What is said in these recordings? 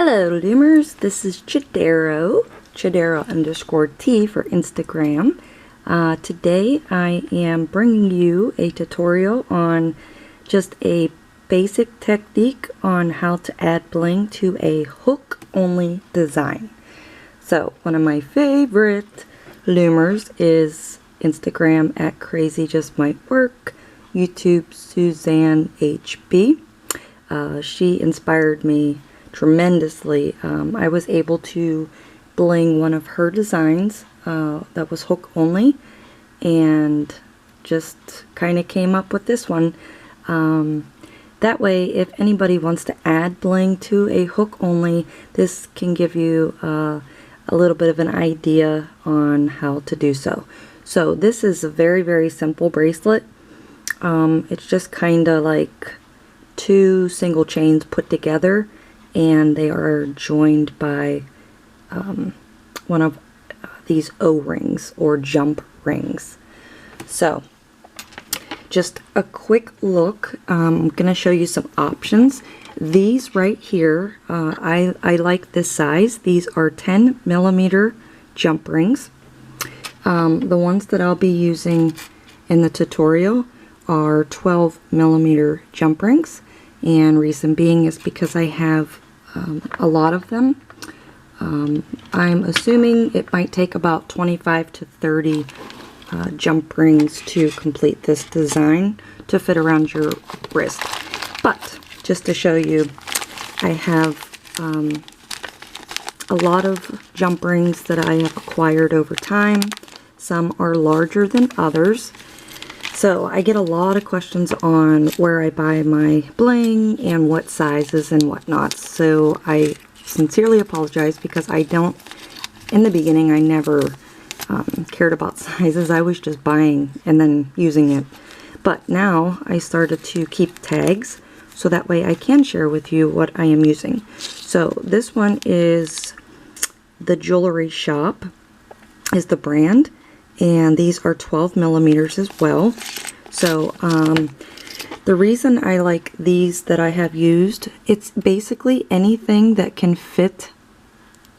Hello Loomers, this is Chidero _T for Instagram. Today I am bringing you a tutorial on just a basic technique on how to add bling to a hook only design. So one of my favorite Loomers is Instagram at Crazy Just Might Work, YouTube Suzanne HB. She inspired me tremendously. I was able to bling one of her designs that was hook only, and just kind of came up with this one. That way, if anybody wants to add bling to a hook only, this can give you a little bit of an idea on how to do so. So this is a very simple bracelet. It's just kind of like two single chains put together, and they are joined by one of these O-rings or jump rings. So just a quick look. I'm going to show you some options. These right here, I like this size. These are 10mm jump rings. The ones that I'll be using in the tutorial are 12mm jump rings, and reason being is because I have a lot of them. I'm assuming it might take about 25 to 30 jump rings to complete this design to fit around your wrist. But just to show you, I have a lot of jump rings that I have acquired over time. Some are larger than others. So I get a lot of questions on where I buy my bling and what sizes and whatnot. So I sincerely apologize because I don't, in the beginning I never cared about sizes. I was just buying and then using it. But now I started to keep tags so that way I can share with you what I am using. So this one is The Jewelry Shop is the brand. And these are 12mm as well. So the reason I like these that I have used, it's basically anything that can fit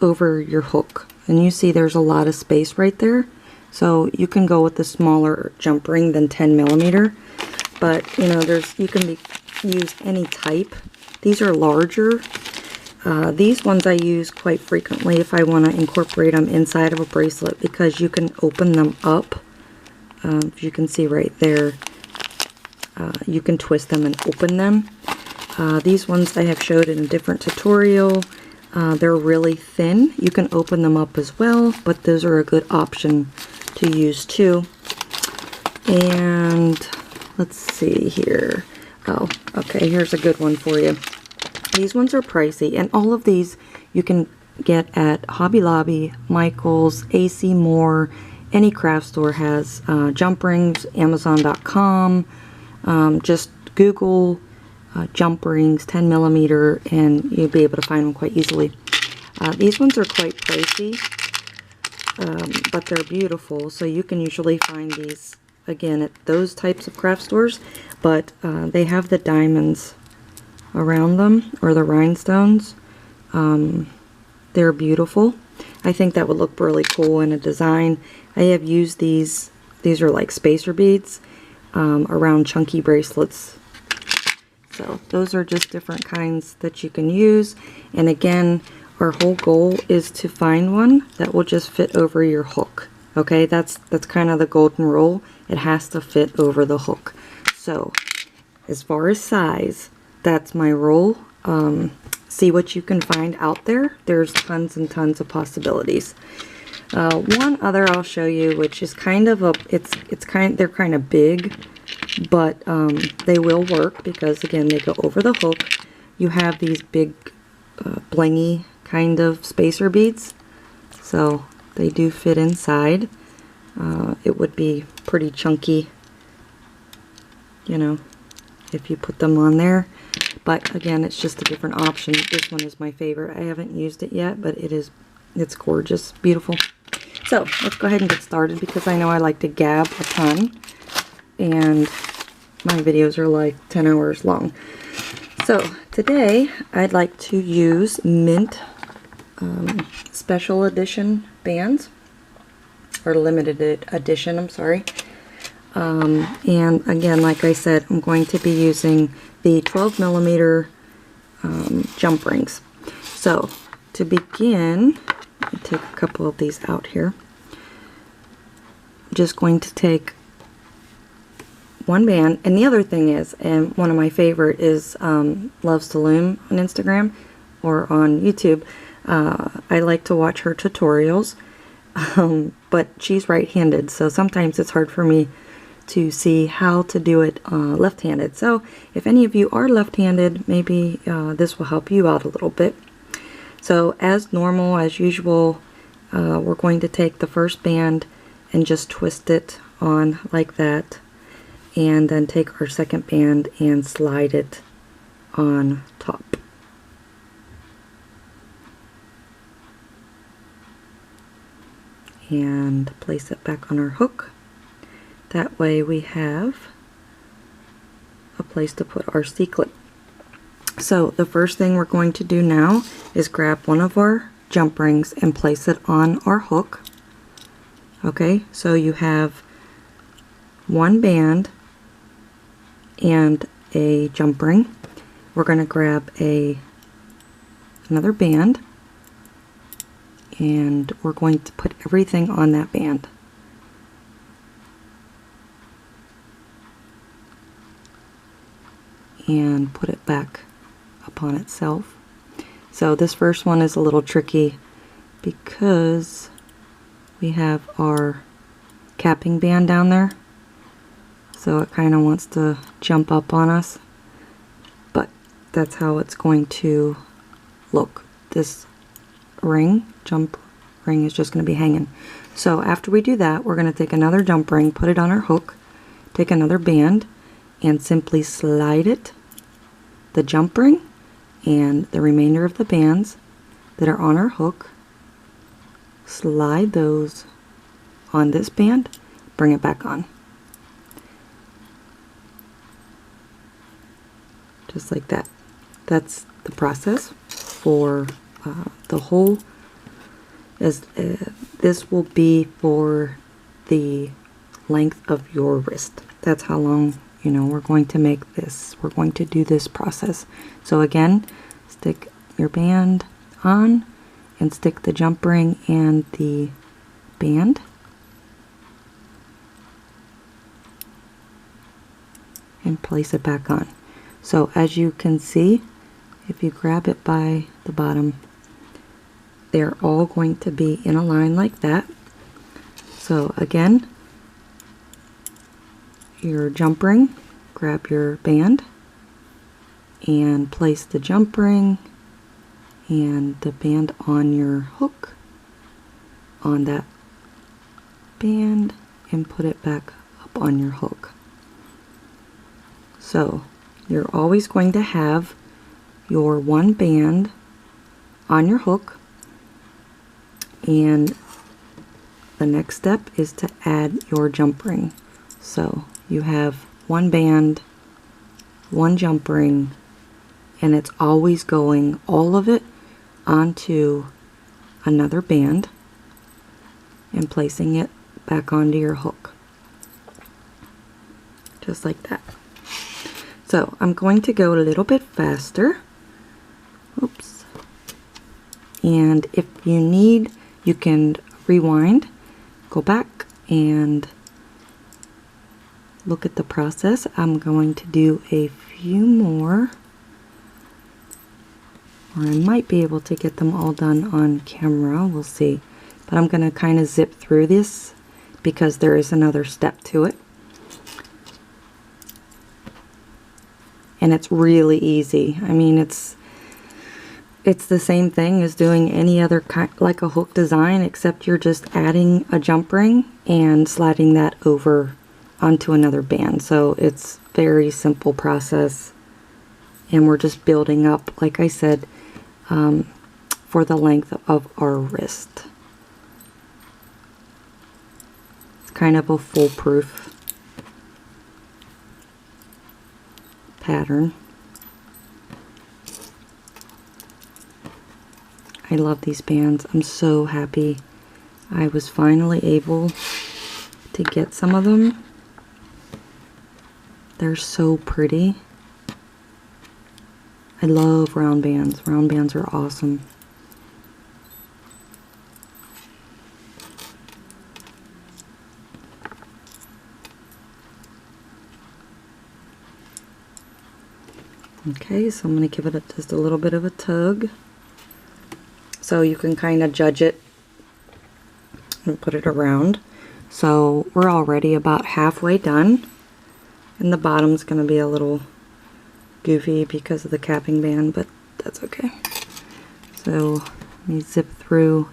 over your hook. And you see there's a lot of space right there. So you can go with the smaller jump ring than 10mm. But you know, you can use any type. These are larger. These ones I use quite frequently if I want to incorporate them inside of a bracelet, because you can open them up. As you can see right there, you can twist them and open them. These ones I have showed in a different tutorial. They're really thin. You can open them up as well, but those are a good option to use too. And let's see here. Oh, okay, here's a good one for you. These ones are pricey, and all of these you can get at Hobby Lobby, Michael's, AC Moore. Any craft store has jump rings, Amazon.com. Just Google jump rings 10mm and you'll be able to find them quite easily. These ones are quite pricey, but they're beautiful, so you can usually find these again at those types of craft stores, but they have the diamonds around them, or the rhinestones. They're beautiful. I think that would look really cool in a design. I have used these are like spacer beads around chunky bracelets. So those are just different kinds that you can use, and again, our whole goal is to find one that will just fit over your hook. Okay, that's kind of the golden rule. It has to fit over the hook. So as far as size, that's my rule. See what you can find out there. There's tons and tons of possibilities. One other I'll show you, which is kind of a, they're kind of big, but they will work because again they go over the hook. You have these big blingy kind of spacer beads, so they do fit inside. It would be pretty chunky, you know, if you put them on there. But again, it's just a different option. This one is my favorite. I haven't used it yet, but it's gorgeous, beautiful. So let's go ahead and get started, because I know I like to gab a ton and my videos are like 10 hours long. So today I'd like to use mint special edition bands, or limited edition, I'm sorry. And again, like I said, I'm going to be using the 12mm jump rings. So to begin, let me take a couple of these out here. I'm just going to take one band, and the other thing is, and one of my favorite is Loves to Loom on Instagram or on YouTube. I like to watch her tutorials, but she's right-handed, so sometimes it's hard for me to see how to do it left-handed. So if any of you are left-handed, maybe this will help you out a little bit. So as normal, as usual, we're going to take the first band and just twist it on like that, and then take our second band and slide it on top. And place it back on our hook. That way we have a place to put our C-clip. So the first thing we're going to do now is grab one of our jump rings and place it on our hook. Okay, so you have one band and a jump ring. We're going to grab another band, and we're going to put everything on that band. And put it back upon itself. So this first one is a little tricky because we have our capping band down there, so it kind of wants to jump up on us, but that's how it's going to look. This jump ring is just going to be hanging. So after we do that, we're going to take another jump ring, put it on our hook, take another band, and simply slide it, the jump ring and the remainder of the bands that are on our hook, slide those on this band, bring it back on. Just like that. That's the process for the whole, this will be for the length of your wrist. That's how long, you know, we're going to make this. We're going to do this process. So again, stick your band on and stick the jump ring and the band. And place it back on. So as you can see, if you grab it by the bottom, they're all going to be in a line like that. So again, your jump ring, grab your band and place the jump ring and the band on your hook on that band and put it back up on your hook. So you're always going to have your one band on your hook, and the next step is to add your jump ring. So you have one band, one jump ring, and it's always going, all of it, onto another band and placing it back onto your hook. Just like that. So I'm going to go a little bit faster. Oops. And if you need, you can rewind, go back and look at the process. I'm going to do a few more, or I might be able to get them all done on camera, we'll see. But I'm going to kind of zip through this because there is another step to it. And it's really easy. I mean, it's the same thing as doing any other kind, like a hook design, except you're just adding a jump ring and sliding that over onto another band. So it's very simple process, and we're just building up, like I said, for the length of our wrist. It's kind of a foolproof pattern. I love these bands. I'm so happy I was finally able to get some of them. They're so pretty. I love round bands. Round bands are awesome. Okay, so I'm going to give it just a little bit of a tug so you can kind of judge it and put it around. So we're already about halfway done, and the bottom's going to be a little goofy because of the capping band, but that's okay. So let me zip through.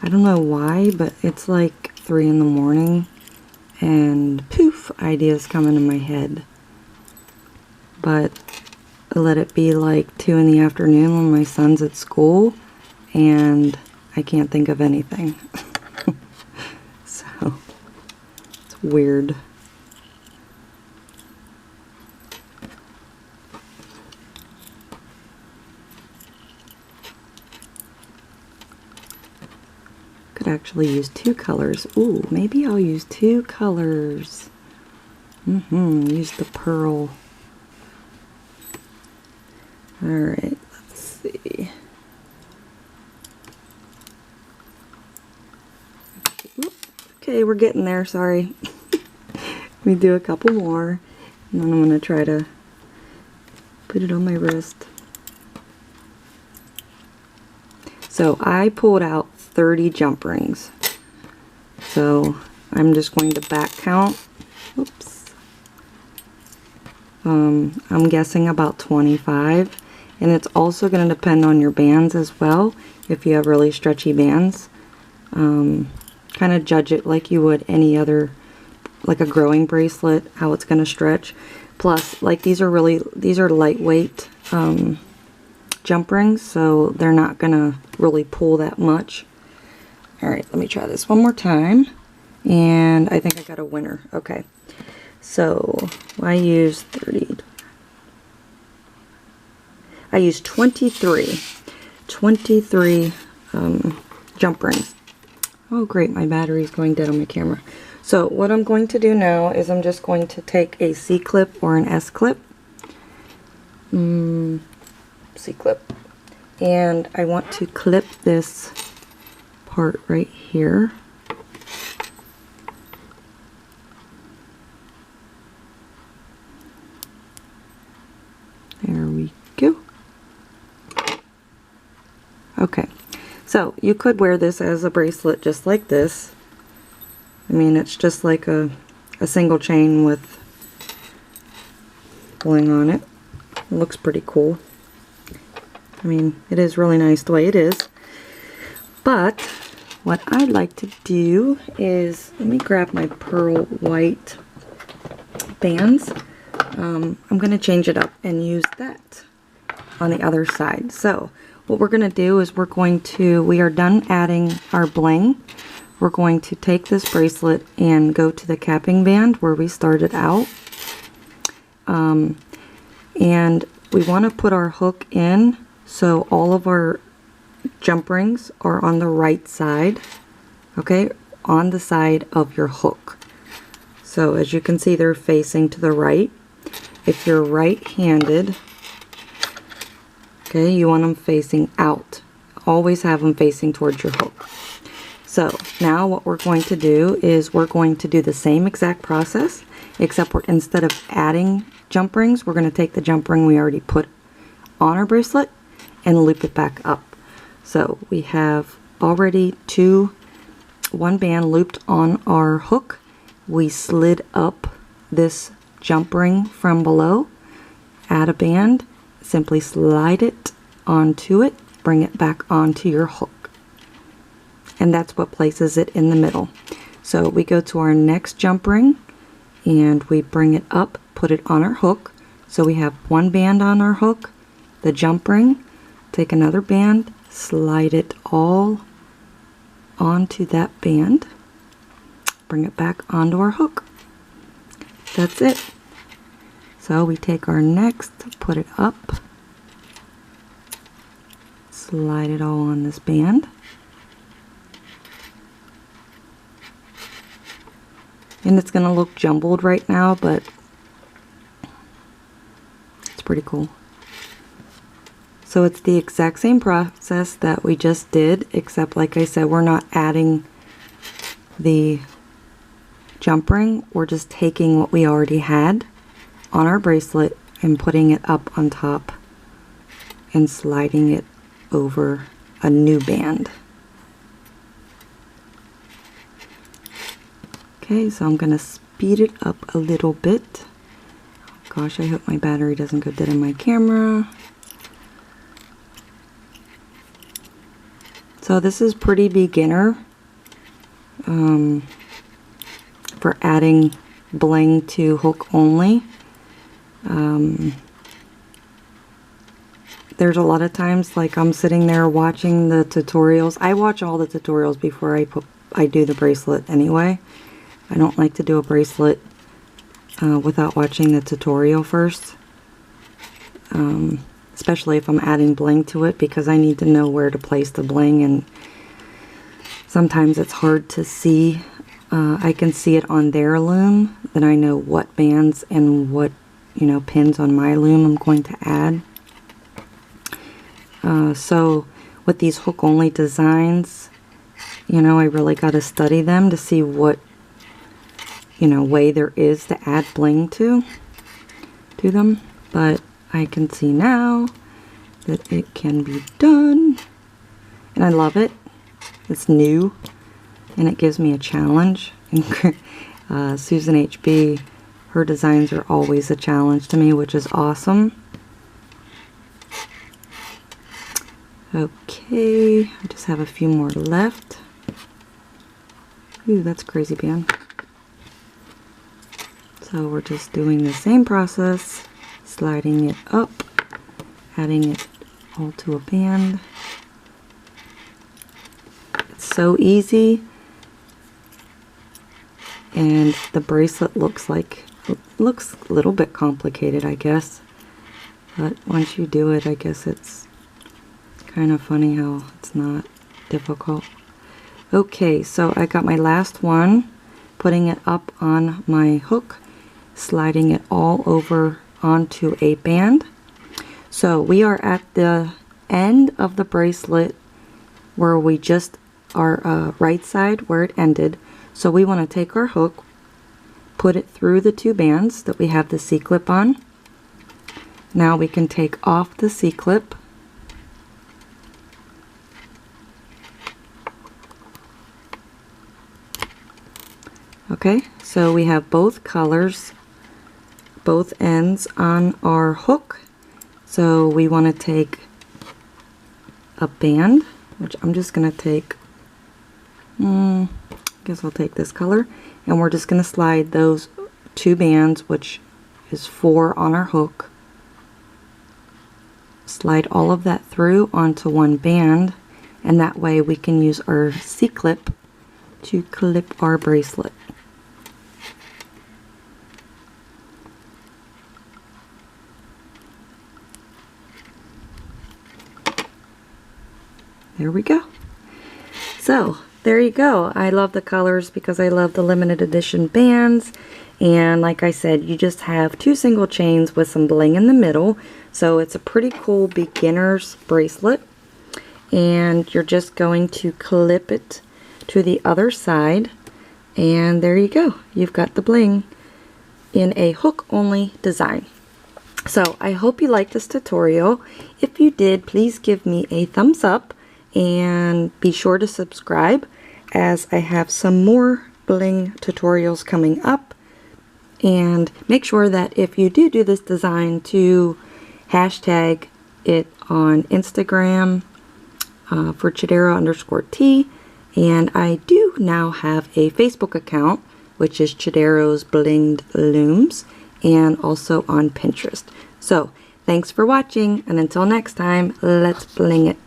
I don't know why, but it's like 3 in the morning and poof, ideas come into my head. But I let it be like 2 in the afternoon when my son's at school and I can't think of anything. So it's weird. Could actually use 2 colors. Ooh, maybe I'll use 2 colors. Use the pearl. Alright, let's see. Ooh, okay, we're getting there, sorry. Let me do a couple more, and then I'm going to try to put it on my wrist. So I pulled out 30 jump rings. So I'm just going to back count. Oops. I'm guessing about 25. And it's also going to depend on your bands as well. If you have really stretchy bands, kind of judge it like you would any other, like a growing bracelet, how it's going to stretch. Plus, like these are lightweight jump rings, so they're not going to really pull that much. Alright, let me try this one more time. And I think I got a winner. Okay. So, I used 30. I used 23 jump rings. Oh great, my battery's going dead on my camera. So what I'm going to do now is I'm just going to take a C-clip or an S-clip. C-clip. And I want to clip this part right here. There we go. Okay, so you could wear this as a bracelet just like this. I mean, it's just like a single chain with bling on it. It looks pretty cool. I mean, it is really nice the way it is. But what I'd like to do is, let me grab my pearl white bands. I'm going to change it up and use that on the other side. So what we're going to do is we are done adding our bling. We're going to take this bracelet and go to the capping band where we started out. And we want to put our hook in so all of our jump rings are on the right side, okay, on the side of your hook. So as you can see, they're facing to the right. If you're right-handed, okay, you want them facing out. Always have them facing towards your hook. So now what we're going to do is we're going to do the same exact process, except instead of adding jump rings, we're going to take the jump ring we already put on our bracelet and loop it back up. So we have already one band looped on our hook. We slid up this jump ring from below, add a band, simply slide it onto it, bring it back onto your hook. And that's what places it in the middle. So we go to our next jump ring and we bring it up, put it on our hook. So we have one band on our hook, the jump ring, take another band, slide it all onto that band, bring it back onto our hook. That's it. So we take our next, put it up, slide it all on this band. And it's going to look jumbled right now, but it's pretty cool. So it's the exact same process that we just did, except like I said, we're not adding the jump ring. We're just taking what we already had on our bracelet and putting it up on top and sliding it over a new band. Okay, so I'm going to speed it up a little bit. Gosh, I hope my battery doesn't go dead in my camera. So this is pretty beginner for adding bling to hook only. There's a lot of times like I'm sitting there watching the tutorials. I watch all the tutorials before I do the bracelet anyway. I don't like to do a bracelet without watching the tutorial first. Especially if I'm adding bling to it, because I need to know where to place the bling, and sometimes it's hard to see. I can see it on their loom, then I know what bands and what, you know, pins on my loom I'm going to add. So with these hook only designs, you know, I really got to study them to see what, you know, way there is to add bling to them. But I can see now that it can be done, and I love it. It's new and it gives me a challenge. And Susan HB, her designs are always a challenge to me, which is awesome. Okay, I just have a few more left. Ooh, that's a crazy band. So we're just doing the same process, sliding it up, adding it all to a band. It's so easy, and the bracelet looks a little bit complicated, I guess, but once you do it, I guess it's kind of funny how it's not difficult. Okay, so I got my last one, putting it up on my hook, sliding it all over onto a band. So we are at the end of the bracelet where we just our right side where it ended. So we want to take our hook, put it through the two bands that we have the C-clip on. Now we can take off the C-clip. Okay, so we have both colors, both ends on our hook. So we want to take a band, which I'm just going to take, I guess I'll take this color, and we're just going to slide those two bands, which is 4 on our hook. Slide all of that through onto one band, and that way we can use our C-clip to clip our bracelet. There we go. So there you go. I love the colors because I love the limited edition bands, and like I said, you just have 2 single chains with some bling in the middle, so it's a pretty cool beginner's bracelet. And you're just going to clip it to the other side, and there you go. You've got the bling in a hook only design. So I hope you liked this tutorial. If you did, please give me a thumbs up. And be sure to subscribe, as I have some more bling tutorials coming up. And make sure that if you do this design, to hashtag it on Instagram for Chidero_T. And I do now have a Facebook account, which is Chidero's Blinged Looms, and also on Pinterest. So thanks for watching, and until next time, let's bling it.